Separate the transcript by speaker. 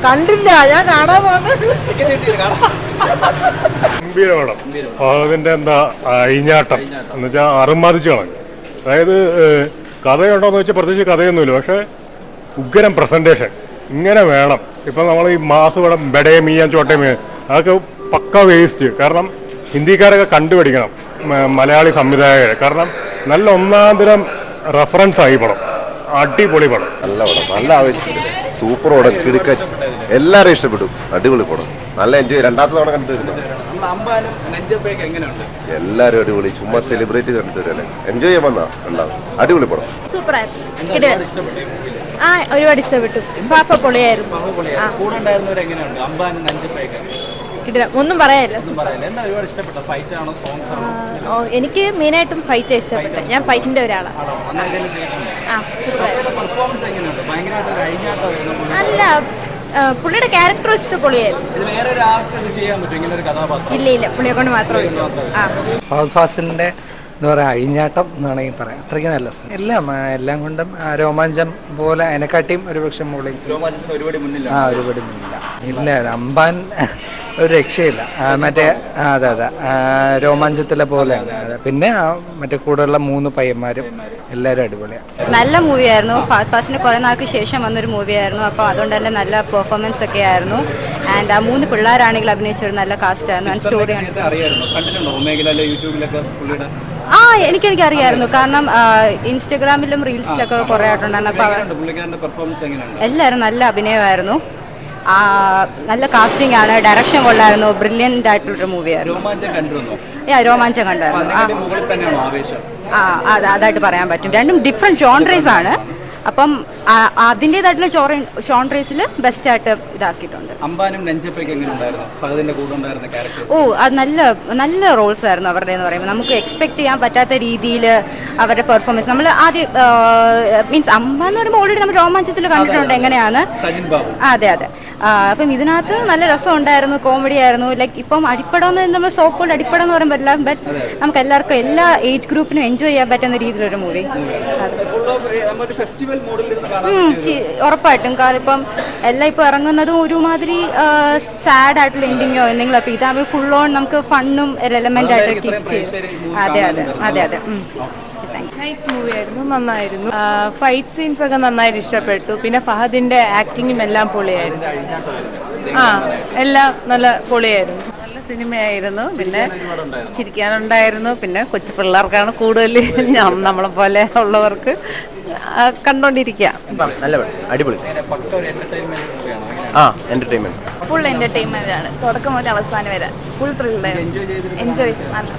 Speaker 1: കണ്ടില്ല, ഞാൻ കാണാൻ
Speaker 2: ഗംഭീരമാണ്. അതിന്റെ എന്താ അഴിഞ്ഞാട്ടം എന്ന് വെച്ചാൽ അറുമതിച്ച് കളഞ്ഞു. അതായത് കഥയുണ്ടോയെന്ന് വെച്ചാൽ പ്രത്യേകിച്ച് കഥയൊന്നുമില്ല, പക്ഷേ ഉഗ്രം പ്രസന്റേഷൻ ഇങ്ങനെ വേണം. ഇപ്പം നമ്മൾ ഈ മാസ് പടം ബെഡേ മീയാൻ ചോട്ടേ മീയാൻ അതൊക്കെ പക്ക വേസ്റ്റ്. കാരണം ഹിന്ദിക്കാരൊക്കെ കണ്ടുപിടിക്കണം മലയാളി സംവിധായകരെ. കാരണം നല്ല ഒന്നാന്തരം റെഫറൻസ് ആയി പടം. അടിപൊളി പടം,
Speaker 3: നല്ല പടം, നല്ല ആവേശത്തിൽ സൂപ്പർ പടം, കിടുക്കച്ച്, എല്ലാവരും ഇഷ്ടപ്പെട്ടു. അടിപൊളി പടം, നല്ല എൻജോയ്. രണ്ടാമത്തെ തവണ കണ്ടിട്ട് വരുന്നത് എല്ലാവരും അടിപൊളി. ചുമ്മാ സെലിബ്രേറ്റ് കണ്ടിട്ട് വരല്ലേ, എൻജോയ് ചെയ്യാൻ വന്നാ. രണ്ടാമത് അടിപൊളി പടം,
Speaker 4: സൂപ്പറായിരുന്നു. ഒരുപാട് ഇഷ്ടപ്പെട്ടു. പാപ്പ പൊളിയായിരുന്നു. ഒന്നും പറയാനില്ല. എനിക്ക് മെയിനായിട്ടും ഫൈറ്റ് ഇഷ്ടപ്പെട്ടു. ഞാൻ ഫൈറ്റിന്റെ ഒരാളാണ്. അല്ല, പുള്ളിയുടെ ക്യാരക്ടർ വെച്ചിട്ട് പൊളിയായിരുന്നു. ഇല്ല, പുള്ളിയെ കൊണ്ട് മാത്രമേ.
Speaker 1: ഫാസിലിന്റെ എന്ന് പറയാം അഴിഞ്ഞാട്ടം എന്ന് വേണമെങ്കിൽ പറയാം. അത്രയ്ക്ക് നല്ല എല്ലാം കൊണ്ടും രോമാഞ്ചം പോലെ അതിനെക്കാട്ടിയും ഒരു പക്ഷം മുകളിൽ ഒരുപടി മുന്നില്ല. ഇല്ല, അമ്പാൻ ഒരു രക്ഷയില്ല. മറ്റേ അതെ രോമാഞ്ചത്തിലെ പോലെ. പിന്നെ മറ്റേ കൂടെയുള്ള 3 പയ്യന്മാരും എല്ലാവരും അടിപൊളിയാണ്.
Speaker 4: നല്ല മൂവിയായിരുന്നു. ഫാസിന് കുറേ നാൾക്ക് ശേഷം വന്നൊരു മൂവിയായിരുന്നു. അപ്പോൾ അതുകൊണ്ട് തന്നെ നല്ല പെർഫോമൻസ് ഒക്കെ ആയിരുന്നു. ആൻഡ് ആ 3 പിള്ളേരാണെങ്കിൽ അഭിനയിച്ചൊരു നല്ല കാസ്റ്റ് ആയിരുന്നു. ആൻഡ് സ്റ്റോറിയാണ്. എനിക്കറിയായിരുന്നു. കാരണം ഇൻസ്റ്റഗ്രാമിലും റീൽസിലൊക്കെ കുറേ ആയിട്ടുണ്ടായിരുന്നു. അപ്പോൾ എല്ലാവരും നല്ല അഭിനയമായിരുന്നു. നല്ല കാസ്റ്റിംഗ് ആണ്. ഡയറക്ഷൻ കൊള്ളായിരുന്നു. ബ്രില്യൻ്റ് ആയിട്ടുള്ളൊരു മൂവിയായിരുന്നു. രോമാഞ്ചം കണ്ടായിരുന്നു. അതായിട്ട് പറയാൻ പറ്റും. രണ്ടും ഡിഫറെൻറ്റ് ജോൺറേസ് ആണ്. അപ്പം അതിൻ്റെതായിട്ടുള്ള ജോൺറേസിൽ ബെസ്റ്റായിട്ട് ഇതാക്കിയിട്ടുണ്ട്. അത് നല്ല റോൾസ് ആയിരുന്നു അവരുടെ എന്ന് പറയുമ്പോൾ. നമുക്ക് എക്സ്പെക്ട് ചെയ്യാൻ പറ്റാത്ത രീതിയിൽ അവരുടെ പെർഫോമൻസ്. നമ്മൾ ആദ്യം മീൻസ് അമ്പ എന്ന് പറയുമ്പോൾ ഓൾറെഡി നമ്മൾ രോമാഞ്ചത്തിൽ കണ്ടിട്ടുണ്ട് എങ്ങനെയാണ്. അതെ. അപ്പം ഇതിനകത്ത് നല്ല രസം ഉണ്ടായിരുന്നു. കോമഡി ആയിരുന്നു. ലൈക്ക് ഇപ്പം അടിപ്പടം എന്ന് നമ്മൾ സോക്കോൾഡ് അടിപ്പടം എന്ന് പറയാൻ പറ്റില്ല. ബട്ട് നമുക്ക് എല്ലാവർക്കും എല്ലാ ഏജ് ഗ്രൂപ്പിനും എൻജോയ് ചെയ്യാൻ പറ്റുന്ന രീതിയിലൊരു മൂവി. ഉറപ്പായിട്ടും. കാരണം ഇപ്പം എല്ലാം ഇപ്പം ഇറങ്ങുന്നതും ഒരുമാതിരി സാഡ് ആയിട്ടുള്ള എൻഡിങ്ങോ എന്തെങ്കിലും. അപ്പം ഇതാകുമ്പോൾ ഫുൾ ഓൺ നമുക്ക് ഫണ്ണും എലമെന്റ് ആയിട്ട് കീപ്പ് ചെയ്യും. അതെ.
Speaker 5: നൈസ് മൂവിയായിരുന്നു. നന്നായിരുന്നു. ഫൈറ്റ് സീൻസ് ഒക്കെ നന്നായിട്ട് ഇഷ്ടപ്പെട്ടു. പിന്നെ ഫഹദിന്റെ ആക്ടിങ്ങും എല്ലാം പൊളിയായിരുന്നു. എല്ലാം നല്ല പൊളിയായിരുന്നു.
Speaker 6: നല്ല സിനിമയായിരുന്നു. പിന്നെ ചിരിക്കാനുണ്ടായിരുന്നു. പിന്നെ കൊച്ചു പിള്ളേർക്കാണ് കൂടുതൽ, നമ്മളെ പോലെ ഉള്ളവർക്ക് കണ്ടോണ്ടിരിക്കുക.
Speaker 3: നല്ല അടിപൊളി എന്റർടൈൻമെന്റ്,
Speaker 4: ഫുൾ എന്റർടൈൻമെന്റ് ആണ്. തുടക്കം മുതൽ അവസാനം വരെ ഫുൾ ത്രില്ല്. എൻജോയ് നല്ല